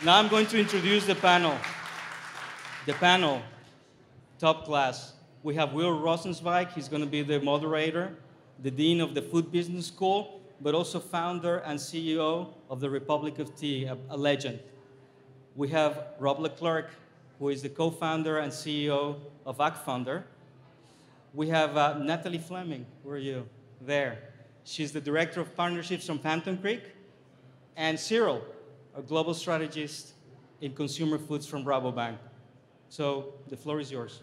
Now I'm going to introduce the panel. The panel, top class. We have Will Rosenzweig. He's going to be the moderator, the Dean of the Food Business School, but also founder and CEO of the Republic of Tea, a legend. We have Rob Leclerc, who is the co-founder and CEO of AgFunder. We have Natalie Fleming. Where are you? There. She's the Director of Partnerships from Hampton Creek. And Cyrille, a global strategist in consumer foods from Rabobank. So the floor is yours.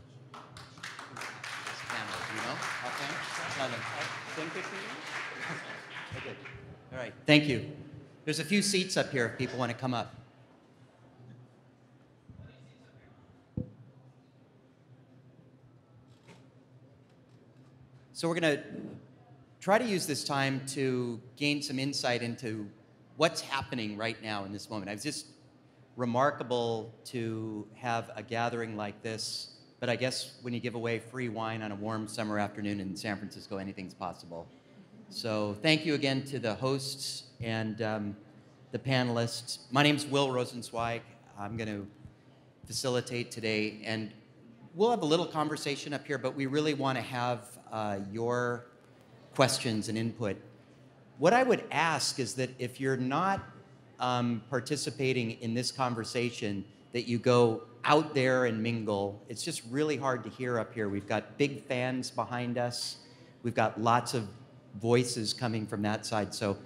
Okay. All right, thank you. There's a few seats up here if people want to come up. So we're going to try to use this time to gain some insight into what's happening right now in this moment. It's just remarkable to have a gathering like this, but I guess when you give away free wine on a warm summer afternoon in San Francisco, anything's possible. So thank you again to the hosts and the panelists. My name's Will Rosenzweig. I'm going to facilitate today, and we'll have a little conversation up here, but we really want to have your questions and input. What I would ask is that if you're not participating in this conversation, that you go out there and mingle. It's just really hard to hear up here. We've got big fans behind us. We've got lots of voices coming from that side so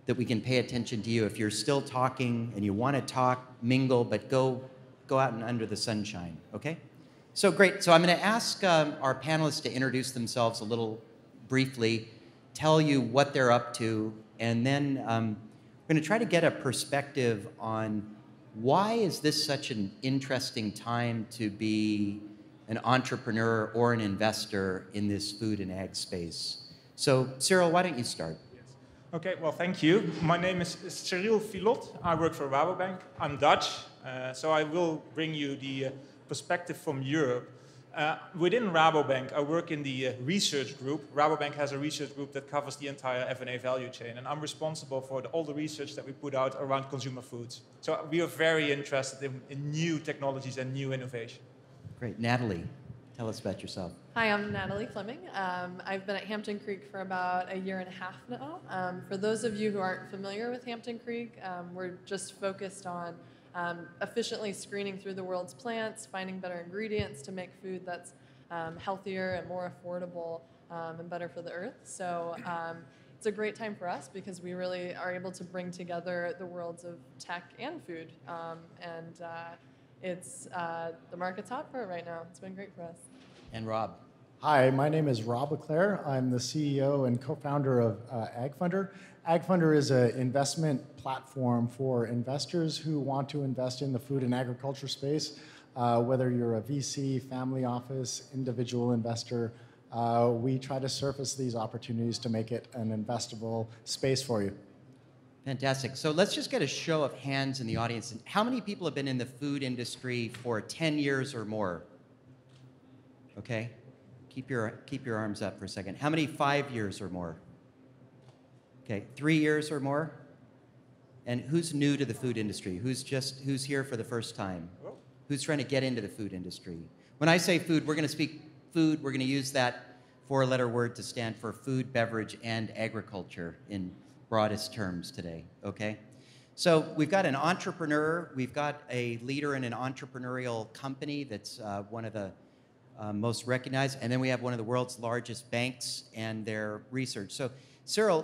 that we can pay attention to you. If you're still talking and you want to talk, mingle, but go out and under the sunshine, okay? So great. So I'm going to ask our panelists to introduce themselves a little briefly, tell you what they're up to, and then we're going to try to get a perspective on why is this such an interesting time to be an entrepreneur or an investor in this food and ag space. So Cyrille, why don't you start? Yes. Okay, well, thank you. My name is Cyrille Filott. I work for Rabobank. I'm Dutch, so I will bring you the perspective from Europe. Within Rabobank, I work in the research group. Rabobank has a research group that covers the entire F&A value chain, and I'm responsible for all the research that we put out around consumer foods. So we are very interested in new technologies and new innovation. Great. Natalie, tell us about yourself. Hi, I'm Natalie Fleming. I've been at Hampton Creek for about a year and a half now. For those of you who aren't familiar with Hampton Creek, we're just focused on efficiently screening through the world's plants, finding better ingredients to make food that's healthier and more affordable and better for the earth. So it's a great time for us because we really are able to bring together the worlds of tech and food. It's the market's hot for it right now. It's been great for us. And Rob. Hi, my name is Rob Leclerc. I'm the CEO and co-founder of AgFunder. AgFunder is an investment platform for investors who want to invest in the food and agriculture space. Whether you're a VC, family office, individual investor, we try to surface these opportunities to make it an investable space for you. Fantastic. So let's just get a show of hands in the audience. How many people have been in the food industry for 10 years or more? Okay. Keep your arms up for a second. How many 5 years or more? Okay, 3 years or more? And who's new to the food industry? Who's here for the first time? Who's trying to get into the food industry? When I say food, we're going to speak food. We're going to use that four-letter word to stand for food, beverage, and agriculture in broadest terms today, okay? So we've got an entrepreneur. We've got a leader in an entrepreneurial company that's one of the most recognized, and then we have one of the world's largest banks and their research. So Cyrille,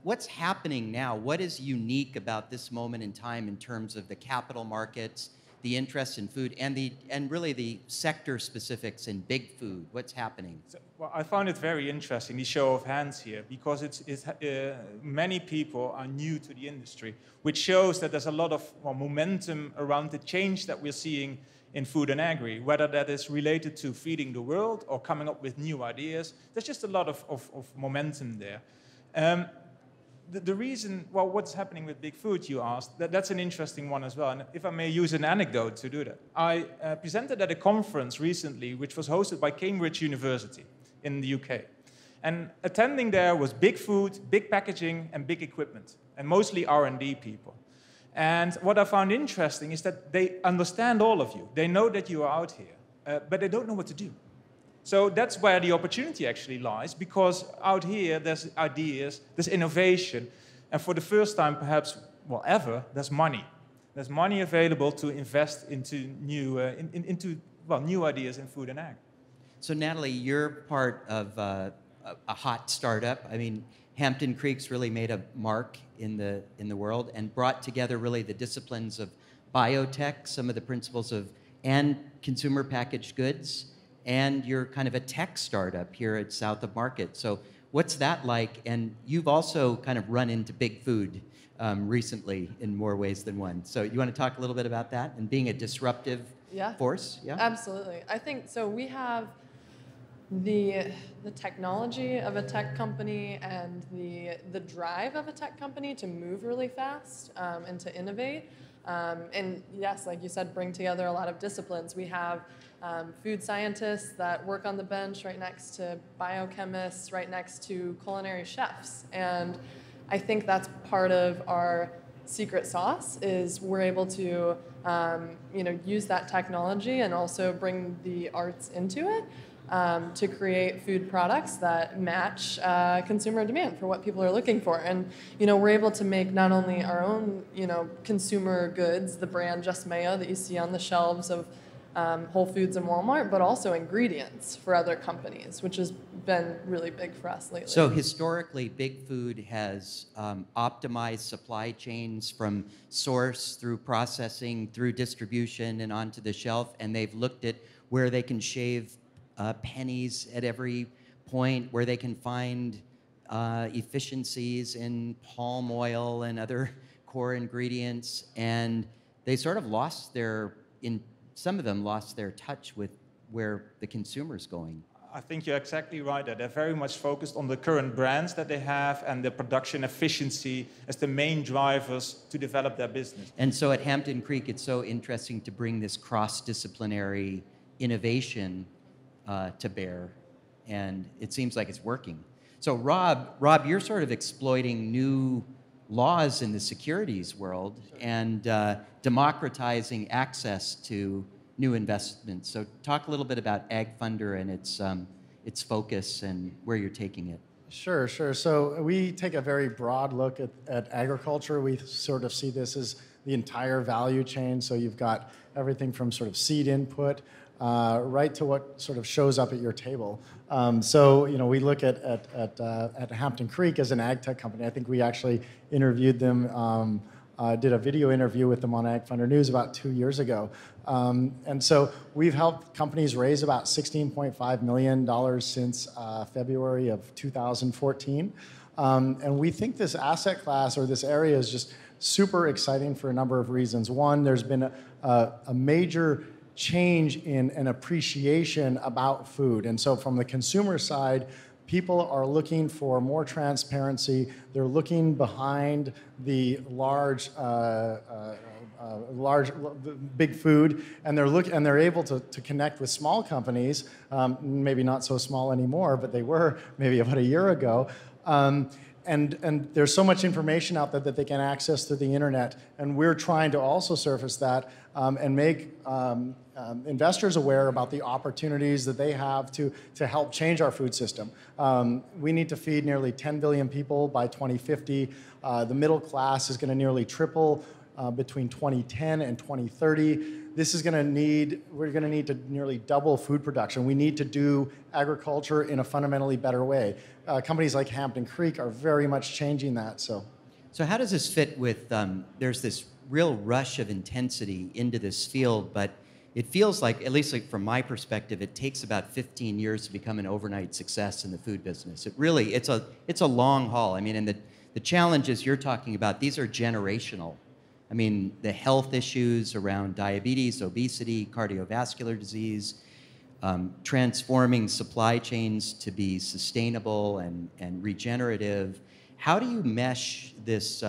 what's happening now? What is unique about this moment in time in terms of the capital markets, the interest in food, and really the sector specifics in big food? What's happening? So, well, I found it very interesting, the show of hands here, because many people are new to the industry, which shows that there's a lot of momentum around the change that we're seeing in food and agri, whether that is related to feeding the world or coming up with new ideas. There's just a lot of momentum there. The reason, well, what's happening with big food, you asked, that's an interesting one as well. And if I may use an anecdote to do that. I presented at a conference recently, which was hosted by Cambridge University in the UK. And attending there was big food, big packaging, and big equipment, and mostly R&D people. And what I found interesting is that they understand all of you. They know that you are out here, but they don't know what to do. So that's where the opportunity actually lies, because out here there's ideas, there's innovation, and for the first time perhaps, well, ever, there's money. There's money available to invest into new ideas in food and ag. So Natalie, you're part of a hot startup. I mean, Hampton Creek's really made a mark in the world and brought together really the disciplines of biotech, some of the principles of, and consumer packaged goods, and you're kind of a tech startup here at South of Market. So what's that like? And you've also kind of run into big food recently in more ways than one. So you want to talk a little bit about that and being a disruptive force? Yeah, absolutely. I think so. We have the technology of a tech company and the drive of a tech company to move really fast and to innovate. And yes, like you said, bring together a lot of disciplines. We have food scientists that work on the bench right next to biochemists, right next to culinary chefs. And I think that's part of our secret sauce is we're able to use that technology and also bring the arts into it to create food products that match consumer demand for what people are looking for. And we're able to make not only our own consumer goods, the brand Just Mayo that you see on the shelves of Whole Foods and Walmart, but also ingredients for other companies, which has been really big for us lately. So historically, Big Food has optimized supply chains from source through processing, through distribution, and onto the shelf, and they've looked at where they can shave pennies at every point, where they can find efficiencies in palm oil and other core ingredients, and they sort of some of them lost their touch with where the consumer's going. I think you're exactly right. They're very much focused on the current brands that they have and the production efficiency as the main drivers to develop their business. And so at Hampton Creek, it's so interesting to bring this cross-disciplinary innovation to bear, and it seems like it's working. So Rob, you're sort of exploiting new laws in the securities world and democratizing access to new investments. So talk a little bit about AgFunder and its focus and where you're taking it. Sure. So we take a very broad look at agriculture. We sort of see this as the entire value chain. So you've got everything from sort of seed input right to what sort of shows up at your table. So we look at Hampton Creek as an ag tech company. I think we actually interviewed them, did a video interview with them on AgFunder News about 2 years ago. And so we've helped companies raise about $16.5 million since February of 2014. And we think this asset class or this area is just super exciting for a number of reasons. One, there's been a major change in an appreciation about food. And so from the consumer side, people are looking for more transparency. They're looking behind the large big food, and they're able to connect with small companies, maybe not so small anymore, but they were maybe about a year ago. And there's so much information out there that they can access through the internet, and we're trying to also surface that and make investors aware about the opportunities that they have to help change our food system. We need to feed nearly 10 billion people by 2050. The middle class is going to nearly triple between 2010 and 2030. We're going to need to nearly double food production. We need to do agriculture in a fundamentally better way. Companies like Hampton Creek are very much changing that. So how does this fit with, there's this real rush of intensity into this field, but it feels like, at least like from my perspective, it takes about 15 years to become an overnight success in the food business. It's a long haul. I mean, and the challenges you're talking about, these are generational. I mean, the health issues around diabetes, obesity, cardiovascular disease, transforming supply chains to be sustainable and regenerative. How do you mesh this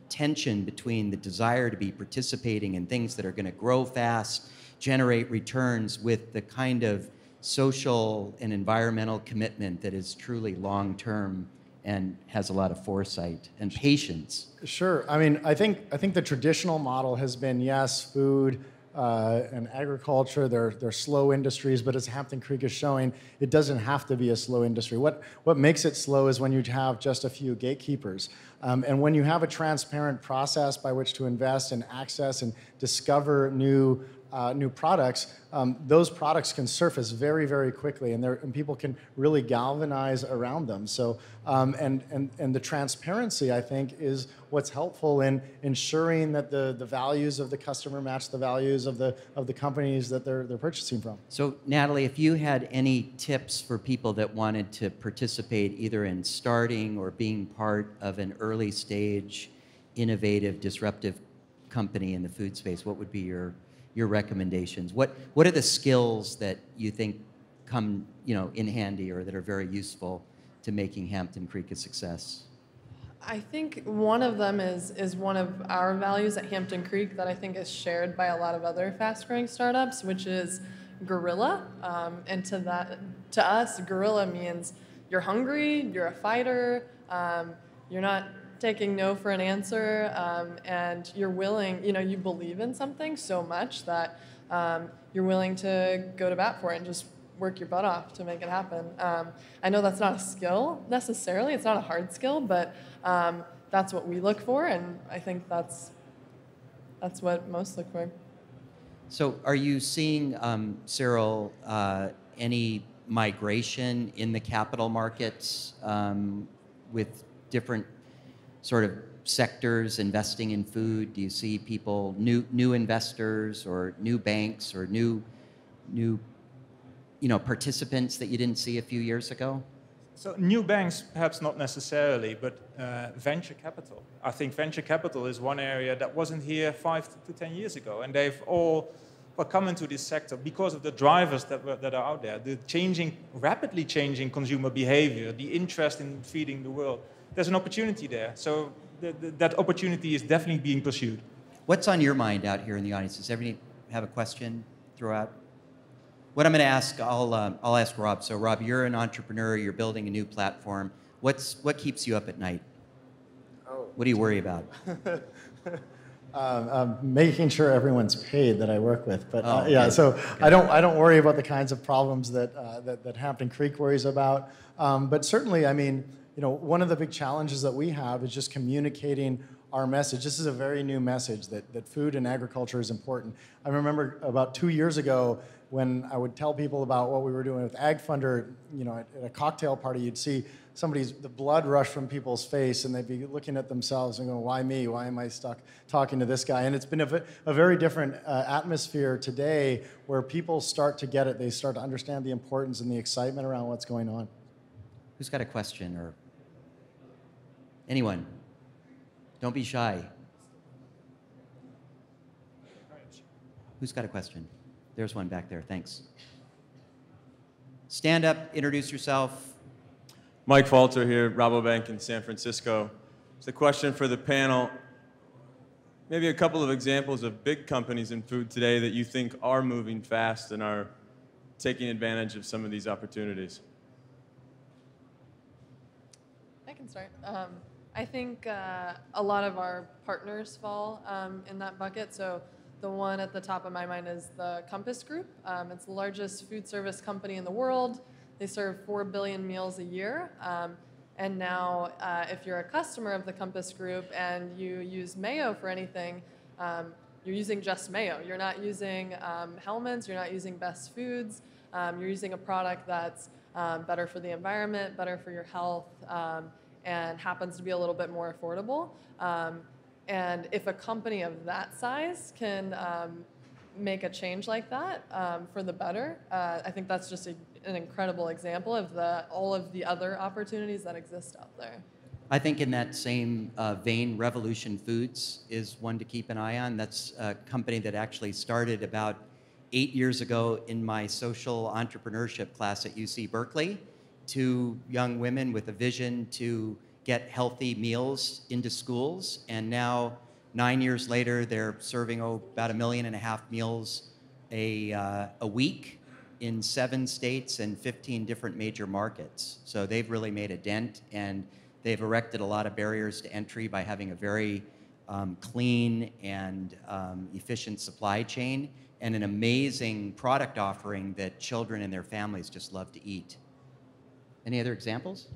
tension between the desire to be participating in things that are going to grow fast, generate returns, with the kind of social and environmental commitment that is truly long-term and has a lot of foresight and patience. Sure. I mean, I think the traditional model has been, yes, food and agriculture, they're slow industries, but as Hampton Creek is showing, it doesn't have to be a slow industry. What makes it slow is when you have just a few gatekeepers. And when you have a transparent process by which to invest and access and discover new products, those products can surface very, very quickly, and people can really galvanize around them. So, and the transparency, I think, is what's helpful in ensuring that the values of the customer match the values of the companies that they're purchasing from. So, Natalie, if you had any tips for people that wanted to participate either in starting or being part of an early stage, innovative, disruptive company in the food space, what would be your recommendations? What are the skills that you think come in handy or that are very useful to making Hampton Creek a success? I think one of them is one of our values at Hampton Creek that I think is shared by a lot of other fast-growing startups, which is guerrilla. And to us, guerrilla means you're hungry, you're a fighter, you're not taking no for an answer, and you're willing, you believe in something so much that you're willing to go to bat for it and just work your butt off to make it happen. I know that's not a skill necessarily, it's not a hard skill, but that's what we look for, and I think that's what most look for. So are you seeing, Cyrille, any migration in the capital markets with different sort of sectors investing in food? Do you see people, new investors or new banks or new participants that you didn't see a few years ago? So new banks, perhaps not necessarily, but venture capital. I think venture capital is one area that wasn't here 5 to 10 years ago, and they've all come into this sector because of the drivers that are out there, the rapidly changing consumer behavior, the interest in feeding the world. There's an opportunity there, so that opportunity is definitely being pursued. What's on your mind out here in the audience? Does everybody have a question throughout? What I'm going to ask, I'll ask Rob. So Rob, you're an entrepreneur, you're building a new platform. What keeps you up at night? What do you worry about? Making sure everyone's paid that I work with, but yeah. So okay. I don't worry about the kinds of problems that Hampton Creek worries about. But certainly, I mean, one of the big challenges that we have is just communicating our message. This is a very new message that food and agriculture is important. I remember about 2 years ago when I would tell people about what we were doing with AgFunder, at a cocktail party, you'd see the blood rush from people's face, and they'd be looking at themselves and going, why me? Why am I stuck talking to this guy? And it's been a very different atmosphere today where people start to get it. They start to understand the importance and the excitement around what's going on. Who's got a question or anyone? Don't be shy. Who's got a question? There's one back there. Thanks. Stand up, introduce yourself. Mike Falter here, Rabobank in San Francisco. It's a question for the panel. Maybe a couple of examples of big companies in food today that you think are moving fast and are taking advantage of some of these opportunities. I can start. I think a lot of our partners fall in that bucket. So the one at the top of my mind is the Compass Group. It's the largest food service company in the world. They serve 4 billion meals a year. And now if you're a customer of the Compass Group and you use mayo for anything, you're using just mayo. You're not using Hellmann's, you're not using Best Foods. You're using a product that's better for the environment, better for your health, and happens to be a little bit more affordable. And if a company of that size can make a change like that for the better, I think that's just an incredible example of all of the other opportunities that exist out there. I think in that same vein, Revolution Foods is one to keep an eye on. That's a company that actually started about 8 years ago in my social entrepreneurship class at UC Berkeley. 2 young women with a vision to get healthy meals into schools, and now 9 years later, they're serving about 1.5 million meals a week in 7 states and 15 different major markets. So they've really made a dent, and They've erected a lot of barriers to entry by having a very clean and efficient supply chain and an amazing product offering that children and their families just love to eat. Any other examples?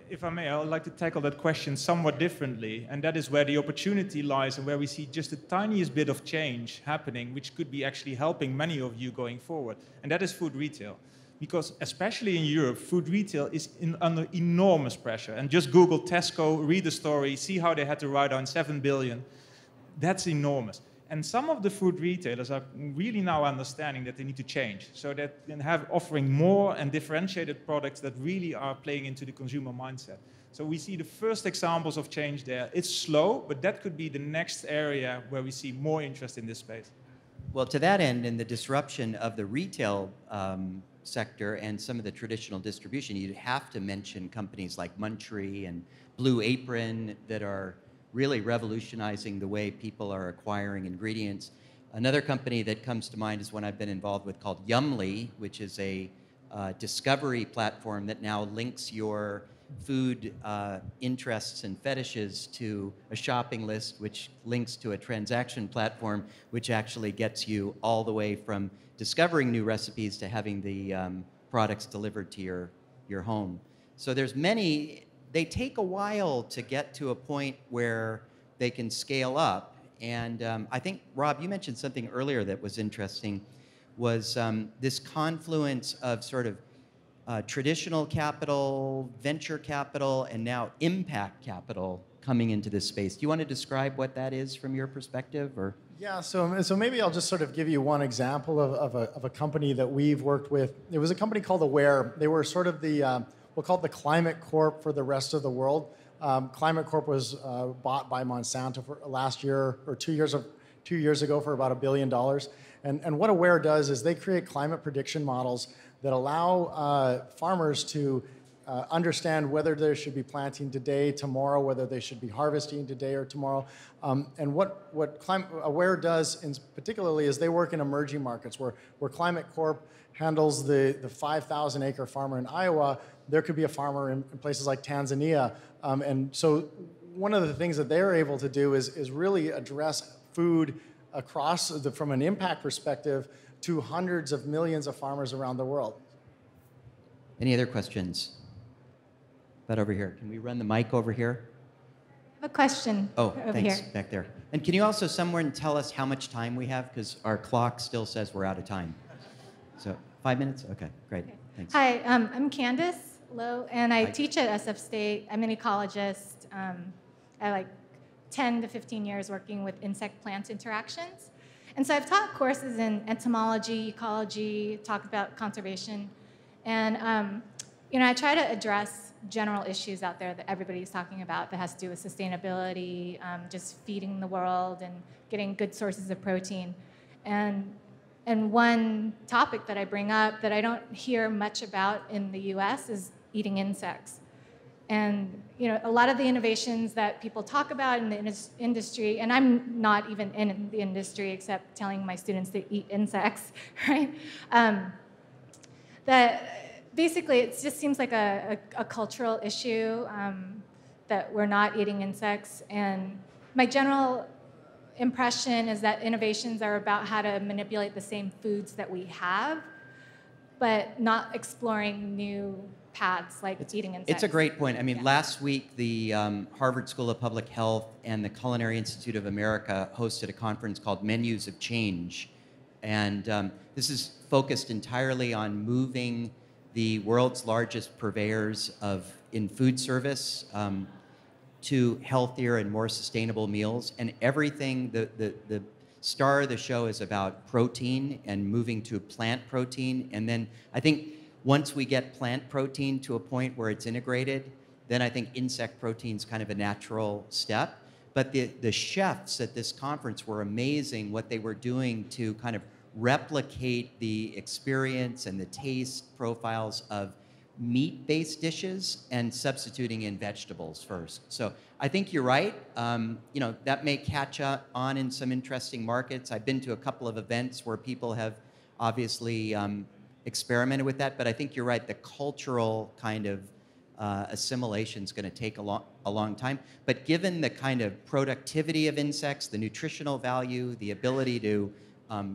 If I may, I would like to tackle that question somewhat differently, and that is where the opportunity lies and where we see just the tiniest bit of change happening, which could be actually helping many of you going forward, and that is food retail. Because especially in Europe, food retail is under enormous pressure. And just Google Tesco, read the story, see how they had to write down 7 billion. That's enormous. And some of the food retailers are really now understanding that they need to change, so that they have offering more and differentiated products that really are playing into the consumer mindset. So we see the first examples of change there. It's slow, but that could be the next area where we see more interest in this space. Well, to that end, in the disruption of the retail sector and some of the traditional distribution, you'd have to mention companies like Munchery and Blue Apron that are really revolutionizing the way people are acquiring ingredients. Another company that comes to mind is one I've been involved with called Yumly, which is a discovery platform that now links your food interests and fetishes to a shopping list, which links to a transaction platform, which actually gets you all the way from discovering new recipes to having the products delivered to your home. So there's many. They take a while to get to a point where they can scale up. And I think, Rob, you mentioned something earlier that was interesting, was this confluence of sort of traditional capital, venture capital, and now impact capital coming into this space. Do you want to describe what that is from your perspective? Or? Yeah, so maybe I'll just sort of give you one example of a company that we've worked with. It was a company called Aware. They were sort of the, we'll call it the Climate Corp for the rest of the world. Climate Corp was bought by Monsanto for last year, or 2 years ago for about $1 billion. And what Aware does is they create climate prediction models that allow farmers to understand whether they should be planting today, tomorrow, whether they should be harvesting today or tomorrow. And what Aware does particularly is they work in emerging markets where Climate Corp handles the 5,000 acre farmer in Iowa. There could be a farmer in places like Tanzania. And so one of the things that they're able to do is really address food across, from an impact perspective, to hundreds of millions of farmers around the world. Any other questions? About over here. Can we run the mic over here? I have a question over thanks. here. Back there. And can you also someone tell us how much time we have? Because our clock still says we're out of time. So 5 minutes? Okay, great. Okay. Thanks. Hi, I'm Candace Lowe, and I teach at SF State. I'm an ecologist. I like 10 to 15 years working with insect-plant interactions. And so I've taught courses in entomology, ecology, talk about conservation. And I try to address general issues out there that everybody's talking about that has to do with sustainability, just feeding the world and getting good sources of protein. And one topic that I bring up that I don't hear much about in the US is eating insects. And a lot of the innovations that people talk about in the industry, and I'm not even in the industry except telling my students to eat insects, right? That basically it just seems like a cultural issue that we're not eating insects. And my general impression is that innovations are about how to manipulate the same foods that we have, but not exploring new paths like eating insects. It's a great point. I mean, last week, the Harvard School of Public Health and the Culinary Institute of America hosted a conference called Menus of Change. And this is focused entirely on moving the world's largest purveyors in food service to healthier and more sustainable meals. And everything, the star of the show is about protein and moving to plant protein. And then I think once we get plant protein to a point where it's integrated, then I think insect protein is kind of a natural step. But the chefs at this conference were amazing what they were doing to kind of replicate the experience and the taste profiles of meat-based dishes and substituting in vegetables first. So I think you're right. That may catch on in some interesting markets. I've been to a couple of events where people have obviously experimented with that, but I think you're right. The cultural kind of assimilation is going to take a long time. But given the kind of productivity of insects, the nutritional value, the ability to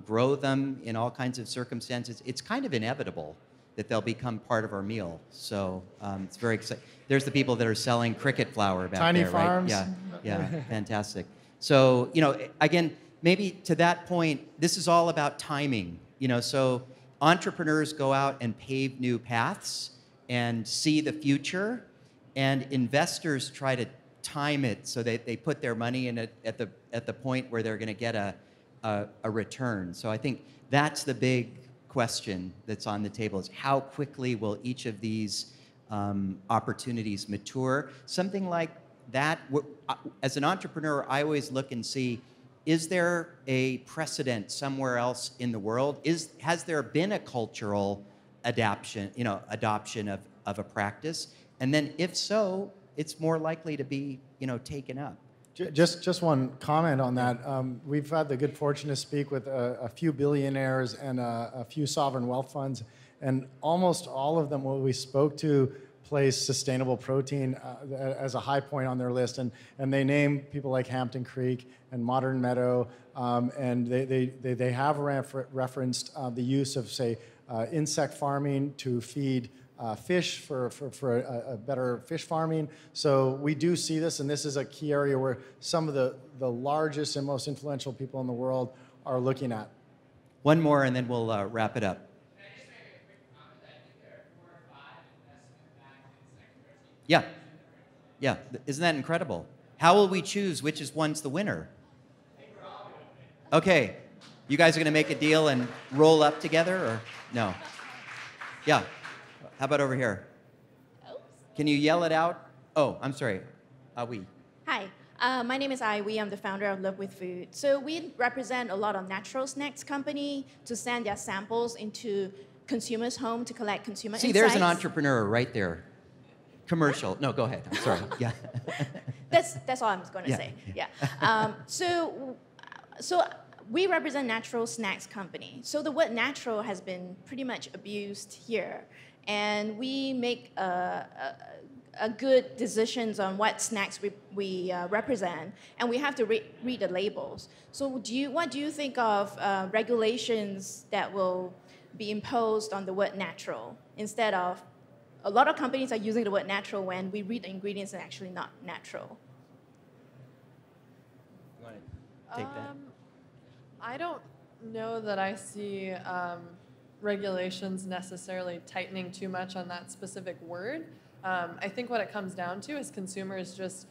grow them in all kinds of circumstances, it's kind of inevitable that they'll become part of our meal. So it's very exciting. There's the people that are selling cricket flour back Tiny there, farms. right? Yeah, fantastic. So, you know, again, maybe to that point, this is all about timing. You know, so entrepreneurs go out and pave new paths and see the future, and investors try to time it so that they put their money in it at the point where they're going to get a return. So I think that's the big question that's on the table, is how quickly will each of these opportunities mature? Something like that, as an entrepreneur, I always look and see, is there a precedent somewhere else in the world? Has there been a cultural adoption of a practice? And then if so, it's more likely to be, taken up. Just one comment on that. We've had the good fortune to speak with a few billionaires and a few sovereign wealth funds, and almost all of them, what we spoke to, placed sustainable protein as a high point on their list, and they name people like Hampton Creek and Modern Meadow, and they have referenced the use of, say, insect farming to feed fish for a better fish farming. So we do see this, and this is a key area where some of the largest and most influential people in the world are looking at. One more, and then we'll wrap it up. Yeah. Isn't that incredible? How will we choose which one's the winner? Okay. You guys are going to make a deal and roll up together, or no? Yeah. How about over here? Oops. Can you yell it out? Oh, I'm sorry. Awi. Hi. My name is Awi. I'm the founder of Love with Food. So we represent a lot of natural snacks company to send their samples into consumers' home to collect consumer insights. See, there's an entrepreneur right there. Commercial. No, go ahead. I'm sorry. Yeah. That's all I'm going to say. Yeah. So we represent natural snacks company. So the word natural has been pretty much abused here, and we make a good decisions on what snacks we represent, and we have to read the labels. So what do you think of regulations that will be imposed on the word natural instead of? A lot of companies are using the word natural when we read the ingredients and actually not natural. You want to take that? I don't know that I see regulations necessarily tightening too much on that specific word. I think what it comes down to is consumers just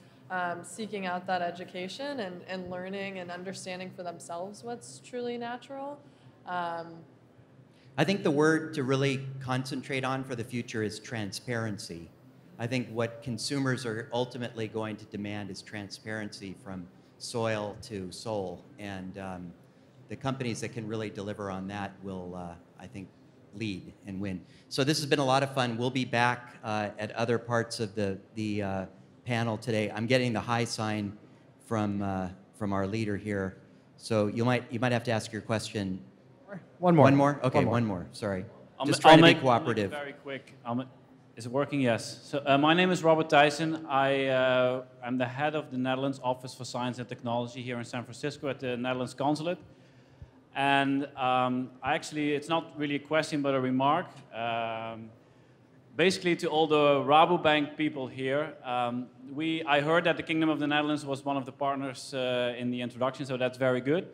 seeking out that education and learning and understanding for themselves what's truly natural. I think the word to really concentrate on for the future is transparency. I think what consumers are ultimately going to demand is transparency from soil to soul, and the companies that can really deliver on that will, I think, lead and win. So this has been a lot of fun. We'll be back at other parts of the panel today. I'm getting the hi sign from our leader here, so you might have to ask your question. One more. One more? Okay, one more. one more. Sorry. Just trying to be cooperative. I'll make it very quick. Is it working? Yes. So my name is Robert Thijssen. I'm the head of the Netherlands Office for Science and Technology here in San Francisco at the Netherlands Consulate. And it's not really a question, but a remark. Basically, to all the Rabobank people here, I heard that the Kingdom of the Netherlands was one of the partners in the introduction, so that's very good.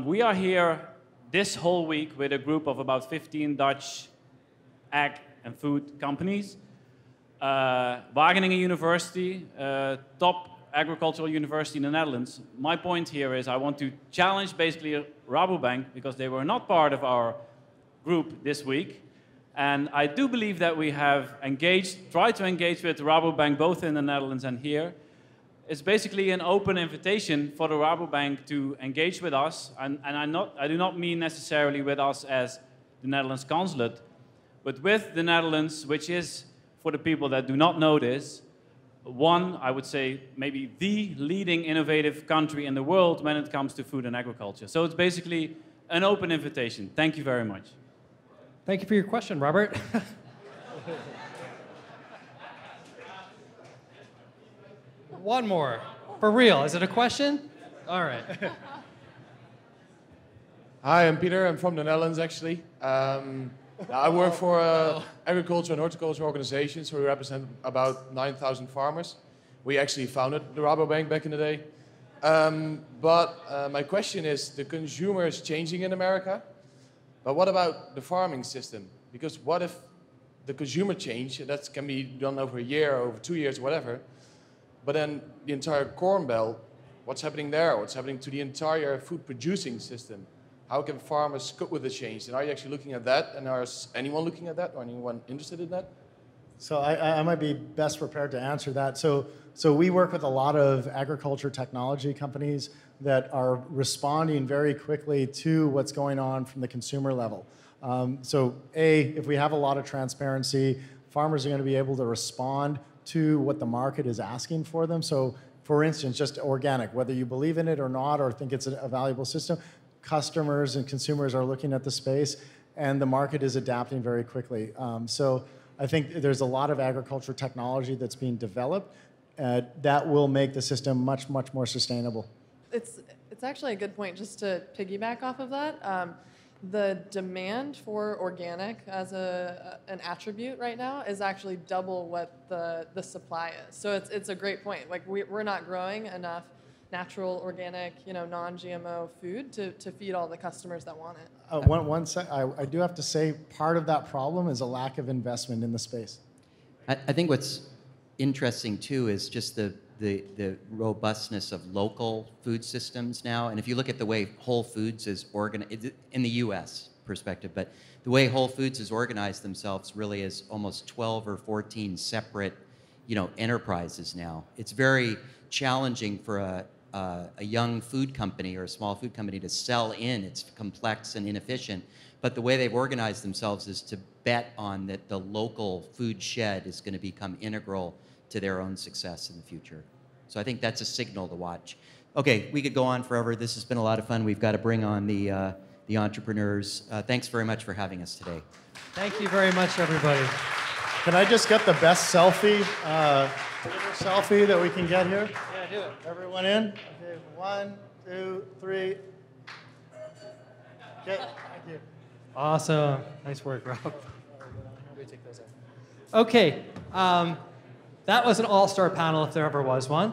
We are here this whole week with a group of about 15 Dutch ag and food companies. Wageningen University, top agricultural university in the Netherlands. My point here is I want to challenge basically Rabobank because they were not part of our group this week. And I do believe that we have tried to engage with Rabobank both in the Netherlands and here. It's basically an open invitation for the Rabobank to engage with us, and I do not mean necessarily with us as the Netherlands Consulate, but with the Netherlands, which is, for the people that do not know this, I would say, maybe the leading innovative country in the world when it comes to food and agriculture. So it's basically an open invitation. Thank you very much. Thank you for your question, Robert. one more. For real, is it a question? All right. Hi, I'm Peter. I'm from the Netherlands, actually. I work for an agriculture and horticulture organization, so we represent about 9,000 farmers. We actually founded the Rabobank back in the day. But my question is, the consumer is changing in America, but what about the farming system? Because what if the consumer change, that can be done over a year, over 2 years, whatever, but then the entire corn belt, what's happening there? What's happening to the entire food producing system? How can farmers cope with the change? And are you actually looking at that? And is anyone looking at that, or anyone interested in that? So I might be best prepared to answer that. So we work with a lot of agriculture technology companies that are responding very quickly to what's going on from the consumer level. If we have a lot of transparency, farmers are going to be able to respond to what the market is asking for them. So for instance, just organic, whether you believe in it or not, or think it's a valuable system, customers and consumers are looking at the space, and the market is adapting very quickly. So I think there's a lot of agriculture technology that's being developed that will make the system much, much more sustainable. It's actually a good point, just to piggyback off of that. The demand for organic as an attribute right now is actually double what the supply is. So it's a great point. Like we're not growing enough natural, organic, non-GMO food to feed all the customers that want it. I do have to say, part of that problem is a lack of investment in the space. I think what's interesting too is just the robustness of local food systems now. And if you look at the way Whole Foods is organized, in the US perspective, but the way Whole Foods has organized themselves really is almost 12 or 14 separate, enterprises now. It's very challenging for a young food company or a small food company to sell in. It's complex and inefficient. But the way they've organized themselves is to bet on that the local food shed is going to become integral to their own success in the future. So I think that's a signal to watch. Okay, we could go on forever. This has been a lot of fun. We've got to bring on the entrepreneurs. Thanks very much for having us today. Thank you very much, everybody. Can I just get the best selfie that we can get here? Yeah, do it. Everyone in? Okay, 1, 2, 3. Okay, thank you. Awesome. Nice work, Rob. Okay, that was an all-star panel if there ever was one.